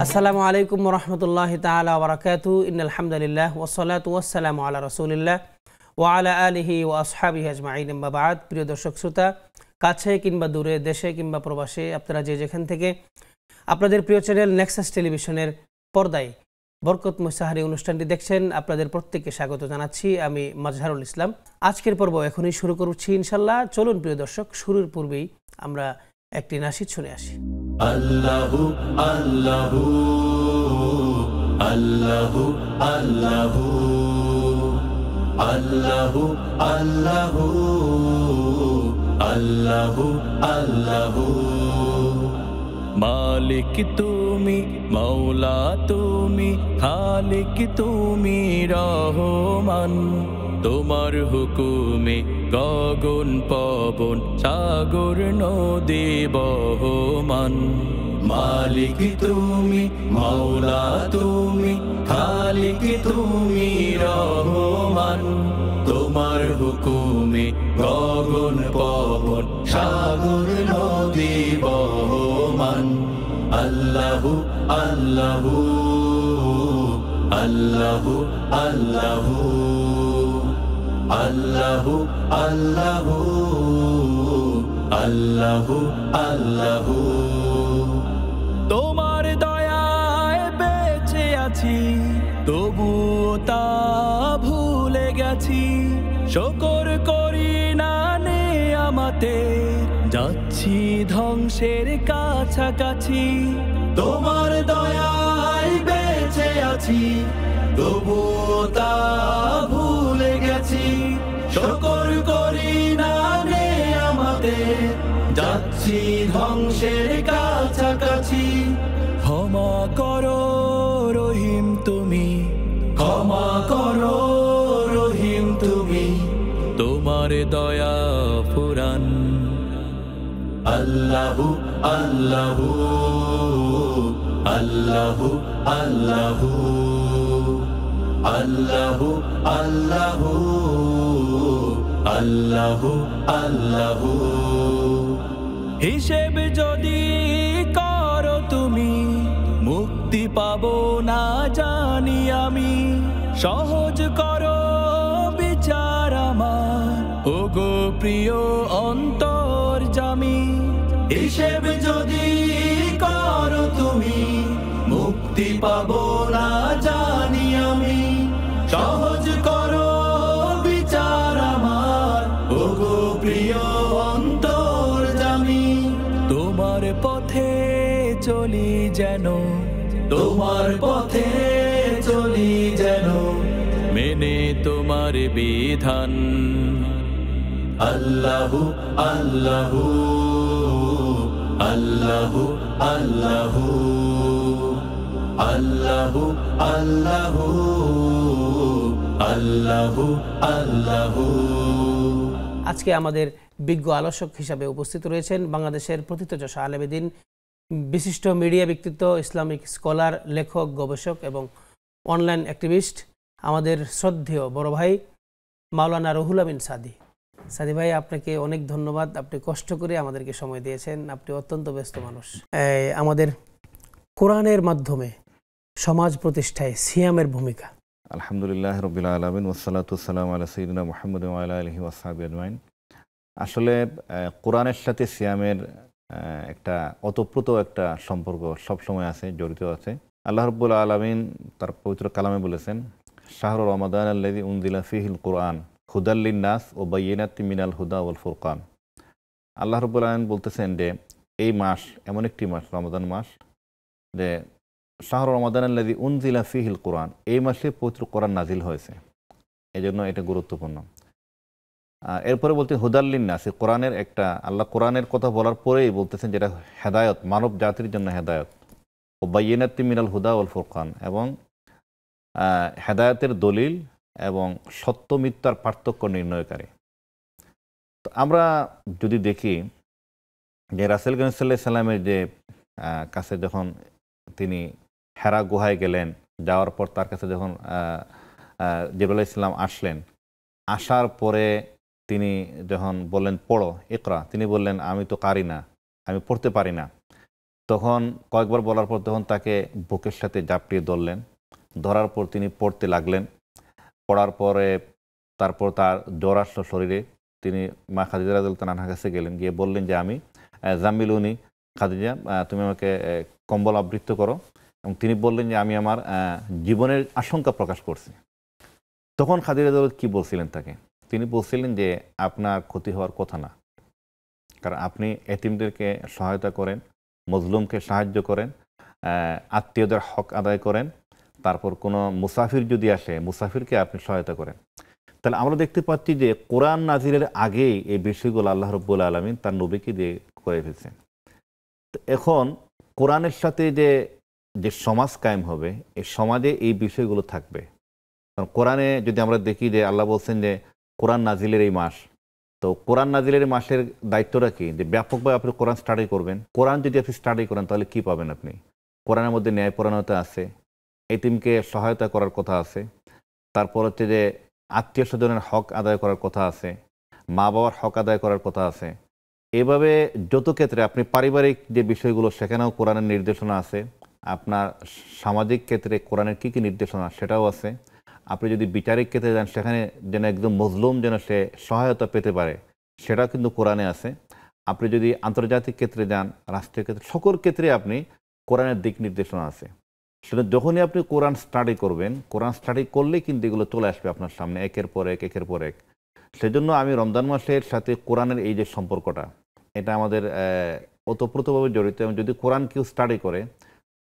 আসসালামু আলাইকুম রহমতুল্লাহি তাআলা ওয়া বারাকাতুহু ইন্নাল হামদুলিল্লাহ ওয়াসসালাতু ওয়াসসালামু আলা রাসূলিল্লাহ ওয়া আলা আলিহি ওয়া আসহাবিহি আজমাইন আম্মা বা'দ। প্রিয় দর্শক শ্রোতা, কাছে কিংবা দূরে, দেশে কিংবা প্রবাসে, আপনারা যে যেখান থেকে আপনাদের প্রিয় চ্যানেল নেক্সাস টেলিভিশনের পর্দায় বরকতময় সাহারি অনুষ্ঠানটি দেখছেন, আপনাদের প্রত্যেককে স্বাগত জানাচ্ছি। আমি মাজহারুল ইসলাম। আজকের পর্ব এখনই শুরু করছি ইনশাআল্লাহ। চলুন প্রিয় দর্শক, শুরুর পূর্বেই আমরা একটি নাশিদ শুনে আসি। আল্লাহু আল্লাহু আল্লাহু আল্লাহু আল্লাহু আল্লাহু আল্লাহু আল্লাহু। মালিক তুমি, মৌলা তুমি, খালিক তুমি রহমান। তোমার হুকুমে গগন পবন সাগর নদী বহমান। মালিক তুমি, মৌলা তুমি, খালিক তুমি রহমান। তোমার হুকুমে গগন পবন সাগর নদী বহমান। আল্লাহু আল্লাহু আল্লাহু আল্লাহু আল্লাহু আল্লাহু আল্লাহু আল্লাহু। তোমার দয়ায় বেঁচে আছি, তবুও তা ভুলে গেছি। শুকর করি না নেয়ামতে, যাচ্ছি ধ্বংসের কাছাকাছি। তোমার দয়ায় বেঁচে আছি, তবুও তা ভুলে গেছি। শুকর করি না নেয়ামতে, যাচ্ছি ধ্বংসের কাছাকাছি। ক্ষমা করো রহিম তুমি, ক্ষমা করো রহিম তুমি, তোমার দয়া ফুরান। আল্লাহু আল্লাহু আল্লাহু আল্লাহু আল্লাহু আল্লাহু আল্লাহু আল্লাহু। হিসেব যদি করো তুমি, মুক্তি পাবো না জানি আমি। সহজ করো বিচার আমার, ওগো প্রিয় অন্তর্যামী। হিসেব যদি করো তুমি, মুক্তি পাবো না জানি আমি। সহজ করো বিচার আমার, ওগো প্রিয় অন্তর্যামী। তোমার পথে চলি যেন, তোমার পথে চলি যেন, মেনে তোমার বিধান। আল্লাহু আল্লাহু আল্লাহু আল্লাহু আল্লাহু আল্লাহু আল্লাহু আল্লাহু। আজকে আমাদের বিজ্ঞ আলোচক হিসাবে উপস্থিত রয়েছেন বাংলাদেশের প্রথিতযশা আলেমে দ্বীন, বিশিষ্ট মিডিয়া ব্যক্তিত্ব, ইসলামিক স্কলার, লেখক, গবেষক এবং অনলাইন অ্যাক্টিভিস্ট, আমাদের শ্রদ্ধেয় বড় ভাই মাওলানা রুহুল আমিন সাদি। সাদি ভাই, আপনাকে অনেক ধন্যবাদ। আপনি কষ্ট করে আমাদেরকে সময় দিয়েছেন। আপনি অত্যন্ত ব্যস্ত মানুষ। আমাদের কোরআনের মাধ্যমে সমাজ প্রতিষ্ঠায় সিয়ামের ভূমিকা। আলহামদুলিল্লাহ রাব্বিল আলামিন ওয়াসসালাতু ওয়াসসালামু আলা সাইয়্যিদিনা মুহাম্মাদিন ওয়া আলা আলিহি ওয়া সাহবিহি আজমাইন। আসলে কোরআনের সাথে সিয়ামের একটা ওতপ্রোত একটা সম্পর্ক সবসময় আছে, জড়িত আছে। আল্লাহ রাব্বুল আলামিন তার পবিত্র কালামে বলেছেন, শাহরু রমাদান আল্লাযী উনজিলা ফীহিল কুরআন হুদাল লিন-নাস ওয়া বায়্যিনাতিম মিনাল হুদা ওয়াল ফুরকান। আল্লাহ রাব্বুল আলামিন বলতেছেন যে এই মাস এমন একটি মাস, রমাদান মাস, যে শাহরু রমাদান আল্লাযী উনজিলা ফীহিল কুরআন, এই মাসে পবিত্র কোরআন নাজিল হয়েছে, এজন্য এটা গুরুত্বপূর্ণ। এরপরে বলতে হুদাল লিন-নাস, কোরআনের একটা, আল্লাহ কোরআনের কথা বলার পরেই বলতেছেন যেটা হেদায়ত, মানব জাতির জন্য হেদায়ত। ও বায়্যিনাতিম মিনাল হুদা ওয়াল ফুরকান, এবং হেদায়তের দলিল এবং সত্য মিথ্যার পার্থক্য নির্ণয়কারী। তো আমরা যদি দেখি যে রাসূলগঞ্জ সাল্লাল্লাহু আলাইহি সাল্লামের যে কাছে যখন তিনি হেরা গুহায় গেলেন, যাওয়ার পর তার কাছে যখন জিবরাইল আলাইহিস সালাম আসলেন, আসার পরে তিনি যখন বললেন পড়ো ইকরা, তিনি বললেন আমি তো কারি না, আমি পড়তে পারি না। তখন কয়েকবার বলার পর তখন তাকে বুকের সাথে জাপটিয়ে ধরলেন। ধরার পর তিনি পড়তে লাগলেন। পড়ার পরে তারপর তার জ্বর আসলো শরীরে। তিনি মা খাদিজা রাদিয়াল্লাহু তাআলা আনহার কাছে গেলেন, গিয়ে বললেন যে আমি জাম্মিলুনি খাদিজা, তুমি আমাকে কম্বল আবৃত্ত করো। এবং তিনি বললেন যে আমি আমার জীবনের আশঙ্কা প্রকাশ করছি। তখন খাদিজা রাদিয়াল্লাহু কি বলছিলেন তাকে? তিনি বলছিলেন যে আপনার ক্ষতি হওয়ার কথা না, কারণ আপনি এতিমদেরকে সহায়তা করেন, মজলুমকে সাহায্য করেন, আত্মীয়দের হক আদায় করেন, তারপর কোনো মুসাফির যদি আসে মুসাফিরকে আপনি সহায়তা করেন। তাহলে আমরা দেখতে পাচ্ছি যে কোরআন নাজিলের আগেই এই বিষয়গুলো আল্লাহ রাব্বুল আলামিন তার নবীকে দিয়ে করে ফেলছেন। তো এখন কোরআনের সাথে যে যে সমাজ কায়েম হবে, এই সমাজে এই বিষয়গুলো থাকবে। কারণ কোরআনে যদি আমরা দেখি যে আল্লাহ বলছেন যে কোরআন নাজিলের এই মাস, তো কোরআন নাজিলের মাসের দায়িত্বটা কি? যে ব্যাপকভাবে আপনি কোরআন স্টাডি করবেন। কোরআন যদি আপনি স্টাডি করেন তাহলে কি পাবেন আপনি? কোরআনের মধ্যে ন্যায়পরায়ণতা আছে, এতিমকে সহায়তা করার কথা আছে, তারপর হচ্ছে যে আত্মীয় স্বজনের হক আদায় করার কথা আছে, মা বাবার হক আদায় করার কথা আছে। এভাবে যত ক্ষেত্রে আপনি পারিবারিক যে বিষয়গুলো সেখানেও কোরআনের নির্দেশনা আছে, আপনার সামাজিক ক্ষেত্রে কোরআনের কী কী নির্দেশনা সেটাও আছে। আপনি যদি বিচারিক ক্ষেত্রে যান সেখানে যেন একদম মজলুম যেন সে সহায়তা পেতে পারে সেটাও কিন্তু কোরআনে আছে। আপনি যদি আন্তর্জাতিক ক্ষেত্রে যান, রাষ্ট্রীয় ক্ষেত্রে, সকল ক্ষেত্রে আপনি কোরআনের দিক নির্দেশনা আছে। সেটা যখনই আপনি কোরআন স্টাডি করবেন, কোরআন স্টাডি করলেই কিন্তু এগুলো চলে আসবে আপনার সামনে একের পর এক একের পর এক। সেজন্য আমি রমজান মাসের সাথে কোরআনের এই যে সম্পর্কটা, এটা আমাদের ওতপ্রোতভাবে জড়িত। এবং যদি কোরআন কেউ স্টাডি করে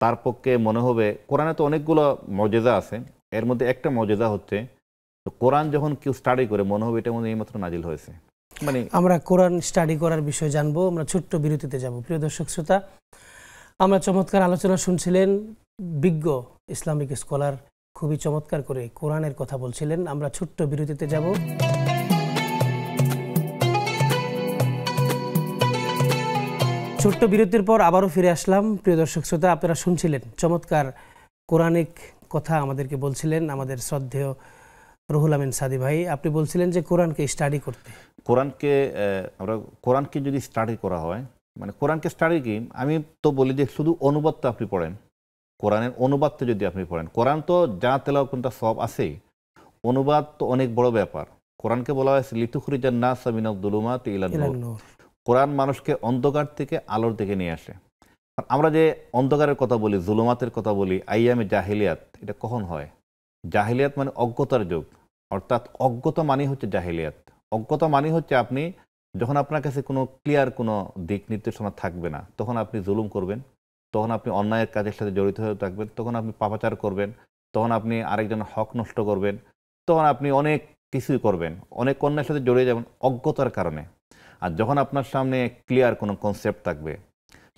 তার পক্ষে মনে হবে, কোরআনে তো অনেকগুলো মজেজা আছে, এর মধ্যে একটা মজেজা হচ্ছে কোরআন যখন কেউ স্টাডি করে মনে হবে এটার মধ্যে এইমাত্র নাজিল হয়েছে। মানে আমরা কোরআন স্টাডি করার বিষয় জানবো, আমরা ছোট্ট বিরতিতে যাব। প্রিয় দর্শক শ্রোতা, আমরা চমৎকার আলোচনা শুনছিলেন, বিজ্ঞ ইসলামিক স্কলার খুবই চমৎকার করে কোরআনের কথা বলছিলেন। আমরা ছোট্ট বিরতিতে যাব। ছোট্ট বিরতির পর আবারও ফিরে আসলাম। প্রিয় দর্শক শ্রোতা, আপনারা শুনছিলেন চমৎকার কোরআনিক কথা আমাদেরকে বলছিলেন আমাদের শ্রদ্ধেয় রুহুল আমিন সাদি ভাই। আপনি বলছিলেন যে কোরআনকে স্টাডি করতে, কোরআনকে যদি স্টাডি করা হয়, মানে কোরআনকে স্টাডি কি, আমি তো বলি যে শুধু অনুবাদটা আপনি পড়েন, কোরআনের অনুবাদটা যদি আপনি পড়েন, কোরআন তো যা তেলাওয়াত করেন তা সব আছেই, অনুবাদ তো অনেক বড় ব্যাপার। কোরআনকে বলা হয়েছে লিতুখরিজান নাসা মিনাজ যুলুমাতি ইলান নূর। কোরআন মানুষকে অন্ধকার থেকে আলোর দিকে নিয়ে আসে। আমরা যে অন্ধকারের কথা বলি, জুলুমাতের কথা বলি, আইয়ামে জাহিলিয়াত, এটা কখন হয়? জাহিলিয়াত মানে অজ্ঞতার যুগ, অর্থাৎ অজ্ঞতা মানে হচ্ছে জাহিলিয়াত। অজ্ঞতা মানে হচ্ছে আপনি যখন আপনার কাছে কোনো ক্লিয়ার কোনো দিক নির্দেশনা থাকবে না, তখন আপনি জুলুম করবেন, তখন আপনি অন্যায়ের কাজের সাথে জড়িত হয়ে থাকবেন, তখন আপনি পাপাচার করবেন, তখন আপনি আরেকজনের হক নষ্ট করবেন, তখন আপনি অনেক কিছুই করবেন, অনেক অন্যায়ের সাথে জড়িয়ে যাবেন অজ্ঞতার কারণে। আর যখন আপনার সামনে ক্লিয়ার কোনো কনসেপ্ট থাকবে,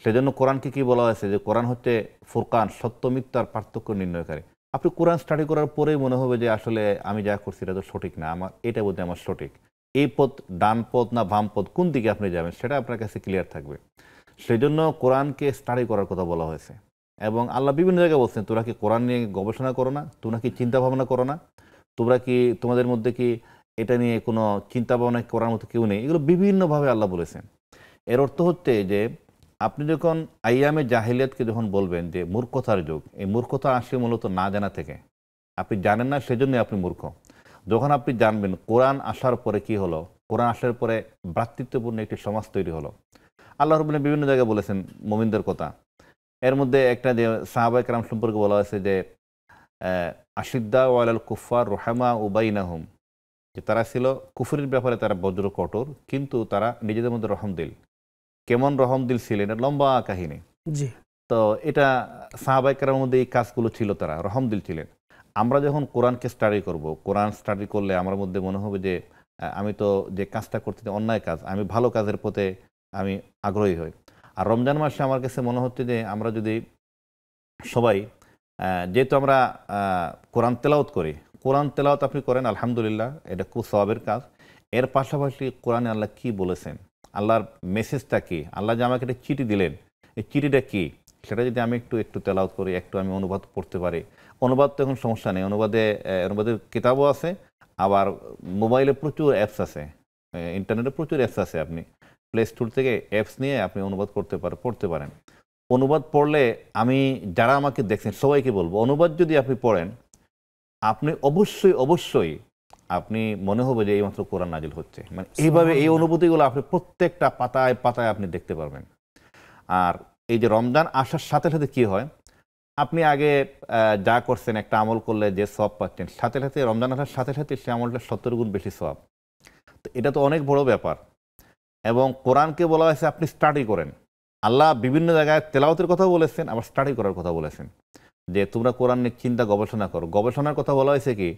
সেজন্য কোরআনকে কি বলা হয়েছে যে কোরআন হচ্ছে ফুরকান, সত্য মিথ্যার পার্থক্য নির্ণয়কারী। আপনি কোরআন স্টাডি করার পরেই মনে হবে যে আসলে আমি যা করছি এটা তো সঠিক না, আমার এটা বোধহয় আমার সঠিক, এই পথ ডান পথ না বাম পথ, কোন দিকে আপনি যাবেন সেটা আপনার কাছে ক্লিয়ার থাকবে। সেই জন্য কোরআনকে স্টাডি করার কথা বলা হয়েছে। এবং আল্লাহ বিভিন্ন জায়গায় বলছেন, তোরা কি কোরআন নিয়ে গবেষণা করো না, তোমরা কি চিন্তা ভাবনা করো না, তোমরা কি তোমাদের মধ্যে কি এটা নিয়ে কোনো চিন্তা ভাবনা করার মতো কেউ নেই? এগুলো বিভিন্নভাবে আল্লাহ বলেছেন। এর অর্থ হচ্ছে যে আপনি যখন আইয়ামে জাহিলিয়াতকে যখন বলবেন যে মূর্খতার যুগ, এই মূর্খতা আসে মূলত না জানা থেকে। আপনি জানেন না, সেজন্যই আপনি মূর্খ। যখন আপনি জানবেন, কোরআন আসার পরে কি হলো, কোরআন আসার পরে ভ্রাতৃত্বপূর্ণ একটি সমাজ তৈরি হলো। আল্লাহ রাব্বুল বিভিন্ন জায়গায় বলেছেন মুমিনদের কথা। এর মধ্যে একটা যে সাহাবায়ে কেরাম সম্পর্কে বলা হয়েছে যে আশিদ্দা ওয়ালাল কুফার রুহামা উবাইনাহুম, যে তারা ছিল কুফরের ব্যাপারে তারা বজ্র কঠোর, কিন্তু তারা নিজেদের মধ্যে রহমদিল। কেমন রহমদিল ছিলেন, এটা লম্বা কাহিনী। তো এটা সাহাবায়ে কেরামের মধ্যে এই কাজগুলো ছিল, তারা রহমদিল ছিলেন। আমরা যখন কোরআনকে স্টাডি করব, কোরআন স্টাডি করলে আমার মধ্যে মনে হবে যে আমি তো যে কাজটা করতে অন্যায় কাজ, আমি ভালো কাজের পথে আমি আগ্রহী হই। আর রমজান মাসে আমার কাছে মনে হচ্ছে যে আমরা যদি সবাই, যেহেতু আমরা কোরআন তেলাওয়াত করি, কোরআন তেলাওয়াত আপনি করেন, আলহামদুলিল্লাহ, এটা খুব সওয়াবের কাজ। এর পাশাপাশি কোরআনে আল্লাহ কি বলেছেন, আল্লাহর মেসেজটা কি, আল্লাহ যে আমাকে একটা চিঠি দিলেন, এই চিঠিটা কি, সেটা যদি আমি একটু তেলাওয়াত করি, একটু আমি অনুবাদ পড়তে পারি। অনুবাদ তো এখন সমস্যা নেই, অনুবাদের কিতাবও আছে, আবার মোবাইলে প্রচুর অ্যাপস আছে, ইন্টারনেটে প্রচুর অ্যাপস আছে, আপনি প্লে স্টোর থেকে অ্যাপস নিয়ে আপনি অনুবাদ পড়তে পারেন। অনুবাদ পড়লে আমি যারা আমাকে দেখছেন সবাইকে বলবো, অনুবাদ যদি আপনি পড়েন আপনি অবশ্যই আপনি মনে হবে যে এইমাত্র কোরআন নাজিল হচ্ছে। মানে এইভাবে এই অনুভূতিগুলো আপনি প্রত্যেকটা পাতায় পাতায় আপনি দেখতে পারবেন। আর এই যে রমজান আসার সাথে সাথে কি হয়, আপনি আগে যা করছেন একটা আমল করলে যে সওয়াব পাচ্ছেন, সাথে সাথে রমজান আসার সাথে সাথে সে আমলটা 70 গুণ বেশি সওয়াব। তো এটা তো অনেক বড় ব্যাপার। এবং কোরআনকে বলা হয়েছে আপনি স্টাডি করেন। আল্লাহ বিভিন্ন জায়গায় তেলাওয়াতের কথা বলেছেন, আবার স্টাডি করার কথা বলেছেন যে তোমরা কোরআন নিয়ে চিন্তা গবেষণা করো। গবেষণার কথা বলা হয়েছে কি,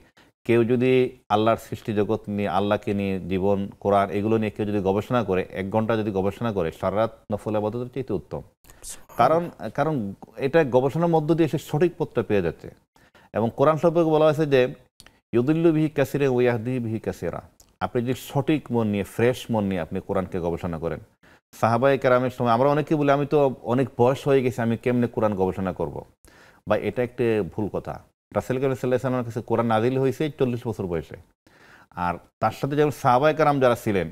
কেউ যদি আল্লাহর সৃষ্টি জগৎ নিয়ে, আল্লাহকে নিয়ে, জীবন, কোরআন এগুলো নিয়ে কেউ যদি গবেষণা করে, 1 ঘন্টা যদি গবেষণা করে, সারা রাত নফল ইবাদতের চাইতে উত্তম। কারণ এটা গবেষণার মধ্য দিয়ে সে সঠিক পথটা পেয়ে যাচ্ছে। এবং কোরআন সম্পর্কে বলা হয়েছে যে ইউদিল্লু বিহি কাসিরা ওয়া ইয়াহদি বিহি কাসিরা। আপনি যদি সঠিক মন নিয়ে, ফ্রেশ মন নিয়ে আপনি কোরআনকে গবেষণা করেন। সাহাবায়ে কেরামের সময় আমরা অনেকে বলি আমি তো অনেক বয়স হয়ে গেছে, আমি কেমনে কোরআন গবেষণা করব, বা এটা একটা ভুল কথা। রাসূল করিম সাল্লাল্লাহু আলাইহি ওয়াসাল্লামের কাছে কোরআন নাজিল হয়েছে 40 বছর বয়সে। আর তার সাথে যেমন সাহাবায়ে কেরাম যারা ছিলেন,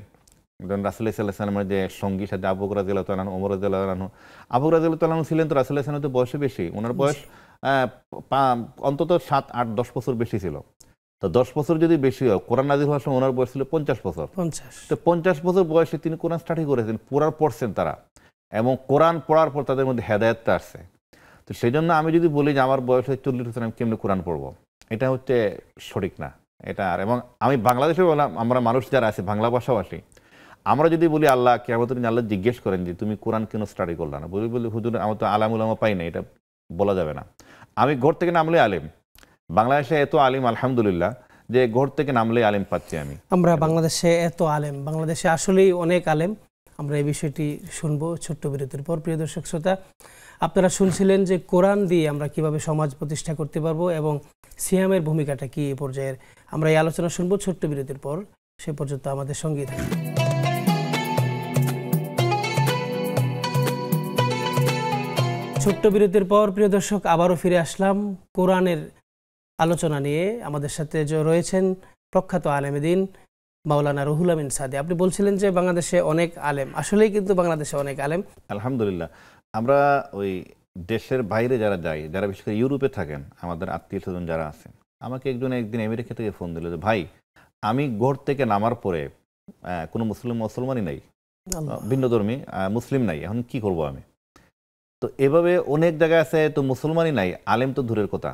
যেমন রাসূল সাল্লাল্লাহু আলাইহি ওয়াসাল্লামের যে সঙ্গী সাথে আবু বকর রাদিয়াল্লাহু তাআলা আনহু, ওমর রাদিয়াল্লাহু আনহু। আবু বকর রাদিয়াল্লাহু তাআলা আনহু ছিলেন তো রাসূল সাল্লাল্লাহু আলাইহি ওয়াসাল্লামের বয়সে বেশি, ওনার বয়স অন্তত 7, 8, 10 বছর বেশি ছিল। তো 10 বছর যদি বেশি হয়, কোরআন নাজিল হওয়ার সময় ওনার বয়স ছিল 50 বছর। তো 50 বছর বয়সে তিনি কোরআন স্টাডি করেছেন, পুরার পড়ছেন তারা, এবং কোরআন পড়ার পর তাদের মধ্যে হেদায়েতটা আসছে। তো সেই জন্য আমি যদি বলি যে আমার বয়স হচ্ছে 40 বছর, আমি কেমনে কোরআন পড়বো, এটা হচ্ছে সঠিক না এটা। আর এবং আমি বাংলাদেশে বললাম, আমরা মানুষ যারা আছে বাংলা ভাষাভাষী, আমরা যদি বলি আল্লাহ কিয়ামতের দিন আল্লাহ জিজ্ঞেস করেন যে তুমি কোরআন কেন স্টাডি করলা না, বলি হুজুর আমার তো আলাম উলামা পাই না, এটা বলা যাবে না। আমি ঘর থেকে নামলে আলেম, বাংলাদেশে এত আলিম আলহামদুলিল্লাহ যে ঘর থেকে নামলে আলেম পাচ্ছি আমি। আমরা বাংলাদেশে এত আলেম, বাংলাদেশে আসলেই অনেক আলেম। আমরা এই বিষয়টি শুনবো ছোট্ট বিরতির পর। প্রিয় দর্শক শ্রোতা, আপনারা শুনছিলেন যে কোরআন দিয়ে আমরা কিভাবে সমাজ প্রতিষ্ঠা করতে পারবো এবং সিয়ামের ভূমিকাটা কি এই পর্যায়ের, আমরা এই আলোচনা শুনবো ছোট্ট বিরতির পর। সে পর্যন্ত আমাদের সঙ্গেই থাকুন। ছোট্ট বিরতির পর প্রিয় দর্শক আবারও ফিরে আসলাম কোরআনের আলোচনা নিয়ে। আমাদের সাথে যে রয়েছেন প্রখ্যাত আলেমে দ্বীন মাওলানা রুহুল আমিন সাদি। আপনি বলছিলেন যে বাংলাদেশে অনেক আলেম, আসলেই কিন্তু বাংলাদেশে অনেক আলেম। আলহামদুলিল্লাহ। আমরা ওই দেশের বাইরে যারা যাই, যারা বিশেষ করে ইউরোপে থাকেন, আমাদের আত্মীয় স্বজন যারা আছেন, আমাকে একদিন আমেরিকা থেকে ফোন দিল যে ভাই আমি ঘর থেকে নামার পরে কোনো মুসলমানই নাই, ভিন্নধর্মী মুসলিম নাই, এখন কি করব আমি। তো এভাবে অনেক জায়গায় আছে, তো মুসলমানই নাই, আলেম তো দূরের কথা।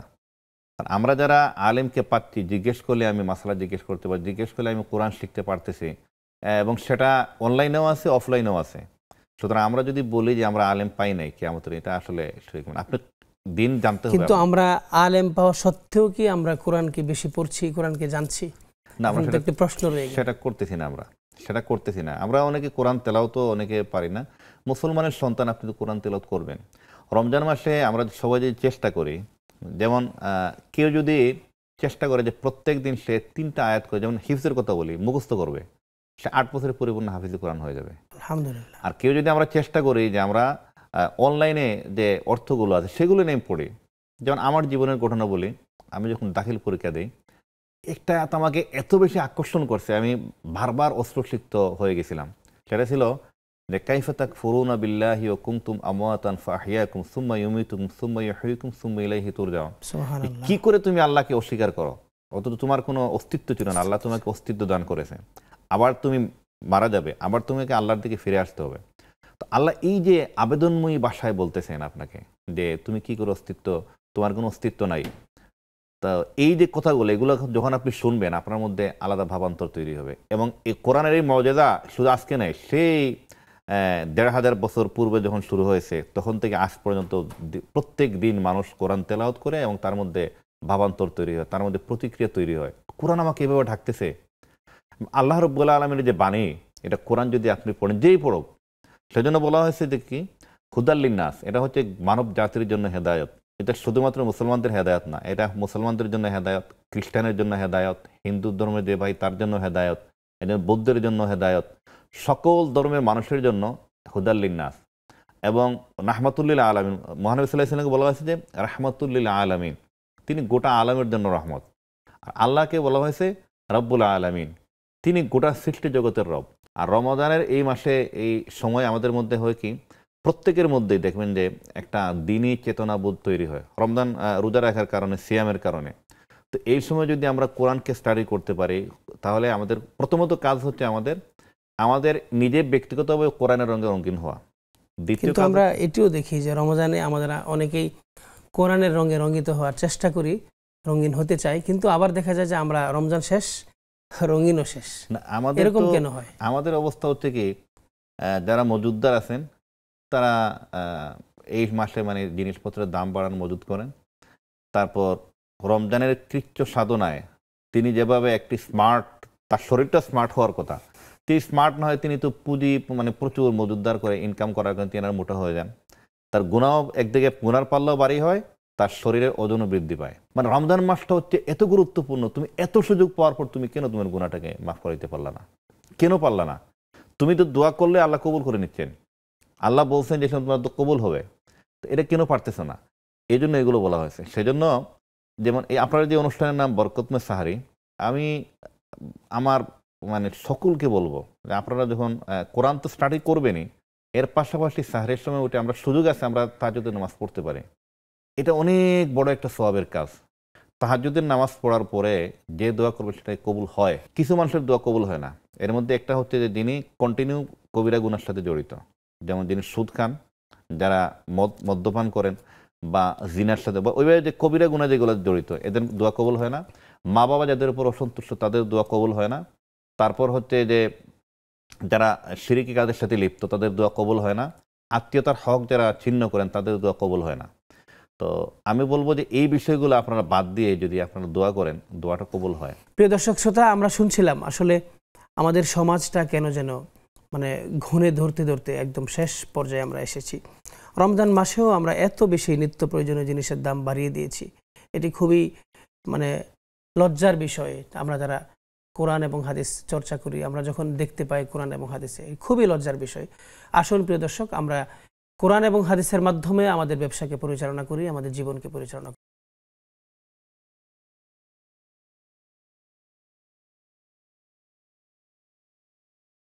আর আমরা যারা আলেমকে পাচ্ছি, জিজ্ঞেস করলে আমি মাসালা জিজ্ঞেস করতে পারি, জিজ্ঞেস করলে আমি কোরআন শিখতে পারতেছি, এবং সেটা অনলাইনেও আছে, অফলাইনেও আছে। সুতরাং আমরা যদি বলি যে আমরা আলেম পাই নাই কিয়ামতের, এটা আসলে আপনি দিন জানতে হবে। কিন্তু আমরা আলেম পাওয়া সত্ত্বেও কি আমরা কোরআনকে বেশি পড়ছি, কোরআনকে জানছি না? আমরা একটা প্রশ্ন রয়ে গেছে, সেটা করতেছি না। আমরা অনেকে কোরআন তেলাওয়াত তো অনেকে পারি না। মুসলমানের সন্তান, আপনি তো কোরআন তেলাওয়াত করবেন। রমজান মাসে আমরা সবাই যদি চেষ্টা করি, যেমন কেউ যদি চেষ্টা করে যে প্রত্যেক দিন সে 3টা আয়াত করে, যেমন হিফজের কথা বলি, মুখস্থ করবে, সে 8 বছরের পরিপূর্ণ হাফিজে কোরআন হয়ে যাবে আলহামদুলিল্লাহ। আর কেউ যদি আমরা চেষ্টা করি যে আমরা অনলাইনে যে অর্থগুলো আছে সেগুলো নিয়ে পড়ি, যেমন আমার জীবনের ঘটনা বলি, আমি যখন দাখিল পরীক্ষা দিই, একটা আয়াত আমাকে এত বেশি আকর্ষণ করছে, আমি বারবার অশ্রুসিক্ত হয়ে গেছিলাম। সেটা ছিল যে কাইফা তাকফুরুনা বিল্লাহি ওয়া কুনতুম আমওয়াতান ফাআহইয়াকুম সুম্মা ইউমীতুকুম সুম্মা ইউহয়িকুম সুম্মা ইলাইহি তুরজাউন। সুবহানাল্লাহ। কি করে তুমি আল্লাহকে অস্বীকার করো, অথচ তোমার কোনো অস্তিত্ব ছিল না, আল্লাহ তোমাকে অস্তিত্ব দান করেছে, আবার তুমি মারা যাবে, আবার তোমাকে আল্লাহর দিকে ফিরে আসতে হবে। তো আল্লাহ এই যে আবেদনময়ী ভাষায় বলতেছেন আপনাকে যে তুমি কি করে অস্তিত্ব, তোমার কোনো অস্তিত্ব নাই। তা এই যে কথাগুলো, এগুলো যখন আপনি শুনবেন, আপনার মধ্যে আলাদা ভাবান্তর তৈরি হবে। এবং এই কোরআনের এই মর্যাদা শুধু আজকে নেই, সেই 1500 বছর পূর্বে যখন শুরু হয়েছে, তখন থেকে আজ পর্যন্ত প্রত্যেক দিন মানুষ কোরআন তেলাওয়াত করে এবং তার মধ্যে ভাবান্তর তৈরি হয়, তার মধ্যে প্রতিক্রিয়া তৈরি হয়। কোরআন আমাকে এভাবে ঢাকতেছে। আল্লাহ রাব্বুল আলামিনের যে বাণী, এটা কোরআন যদি আপনি পড়েন, যেই পড়ুক, সেজন্য বলা হয়েছে যে কি হুদাল লিন্নাস, এটা হচ্ছে মানব জাতির জন্য হেদায়ত। এটা শুধুমাত্র মুসলমানদের হেদায়ত না, এটা মুসলমানদের জন্য হেদায়ত, খ্রিস্টানের জন্য হেদায়ত, হিন্দু ধর্মের যে ভাই তার জন্য হেদায়ত, এটা বৌদ্ধের জন্য হেদায়ত, সকল ধর্মের মানুষের জন্য হুদাল লিন্নাস। এবং রাহমাতুল্লিল আলামিন, মহানবী সাল্লাল্লাহু আলাইহি ওয়াসাল্লামকে বলা হয়েছে যে রাহমাতুল্লিল আলামিন, তিনি গোটা আলমের জন্য রহমত। আর আল্লাহকে বলা হয়েছে রব্বুল আলামিন, তিনি গোটা সৃষ্টি জগতের রব। আর রমাদানের এই মাসে, এই সময় আমাদের মধ্যে হয় কি, প্রত্যেকের মধ্যেই দেখবেন যে একটা দিনই চেতনাবোধ তৈরি হয় রমজান রোজা রাখার কারণে, সিয়ামের কারণে। তো এই সময় যদি আমরা কোরআনকে স্টাডি করতে পারি, তাহলে আমাদের প্রথমত কাজ হচ্ছে আমাদের নিজে ব্যক্তিগতভাবে কোরআনের রঙে রঙিন হওয়া। দ্বিতীয় কিন্তু আমরা এটিও দেখি যে রমজানে আমাদের অনেকেই কোরআনের রঙে রঙিত হওয়ার চেষ্টা করি, রঙিন হতে চাই, কিন্তু আবার দেখা যায় যে আমরা রমজান শেষ, রঙিনও শেষ। এরকম কেন হয়? আমাদের অবস্থা হচ্ছে কি, যারা মজুদদার আছেন তারা এই মাসে মানে জিনিসপত্রের দাম বাড়ান, মজুদ করেন। তারপর রমজানের কৃচ্ছ সাধনায় তিনি যেভাবে একটি স্মার্ট, তার শরীরটা স্মার্ট হওয়ার কথা, তিনি স্মার্ট না হয়, তিনি তো পুঁজি মানে প্রচুর মজুদদার করে ইনকাম করার কারণে তিনি মোটা হয়ে যান। তার গুণাও একদিকে গুনার পাল্লাও বাড়ি হয়, তার শরীরের ওজনও বৃদ্ধি পায়। মানে রমজান মাসটা হচ্ছে এত গুরুত্বপূর্ণ, তুমি এত সুযোগ পাওয়ার পর তুমি কেন তোমার গুণাটাকে মাফ করাইতে পারলা না? কেন পারলা না? তুমি তো দোয়া করলে আল্লাহ কবুল করে নিচ্ছেন, আল্লাহ বলছেন যে তোমার তো কবুল হবে, তো এটা কেন পারতেছ না? এই জন্য এগুলো বলা হয়েছে। সেজন্য যেমন এই আপনার যে অনুষ্ঠানের নাম বরকতময় সাহারি, আমি আমার মানে সকলকে বলবো যে আপনারা যখন কোরআন তো স্টাডি করবেনই, এর পাশাপাশি সাহারের সময় উঠে আমরা সুযোগ আছে আমরা তাহাজ্জুদের নামাজ পড়তে পারি। এটা অনেক বড় একটা সওয়াবের কাজ। তাহাজ্জুদের নামাজ পড়ার পরে যে দোয়া করবে সেটাই কবুল হয়। কিছু মানুষের দোয়া কবুল হয় না। এর মধ্যে একটা হচ্ছে যে যিনি কন্টিনিউ কবিরা গুনার সাথে জড়িত, যেমন যিনি সুদ খান, যারা মদ্যপান করেন বা জিনার সাথে, বা ওইভাবে যে কবিরা গুনাহ যেগুলো জড়িত, এদের দোয়া কবুল হয় না। মা বাবা যাদের উপর অসন্তুষ্ট তাদের দোয়া কবুল হয় না। তারপর হচ্ছে যে যারা শিরকি কাজের সাথে লিপ্ত তাদের দোয়া কবুল হয় না। আত্মীয়তার হক যারা ছিন্ন করেন তাদের দোয়া কবুল হয় না। তো আমি বলবো যে এই বিষয়গুলো আপনারা বাদ দিয়ে যদি আপনারা দোয়া করেন, দোয়াটা কবুল হয়। প্রিয় দর্শক শ্রোতা, আমরা শুনছিলাম আসলে আমাদের সমাজটা কেন যেন মানে ঘুণে ধরতে ধরতে একদম শেষ পর্যায়ে আমরা এসেছি। রমজান মাসেও আমরা এত বেশি নিত্য প্রয়োজনীয় জিনিসের দাম বাড়িয়ে দিয়েছি। এটি খুবই মানে লজ্জার বিষয়। আমরা যারা কোরআন এবং হাদিস চর্চা করি, আমরা যখন দেখতে পাই কোরআন এবং হাদিসে, খুবই লজ্জার বিষয়। আসুন প্রিয় দর্শক, আমরা কোরআন এবং হাদিসের মাধ্যমে আমাদের ব্যবসাকে পরিচালনা করি, আমাদের জীবনকে পরিচালনা করি।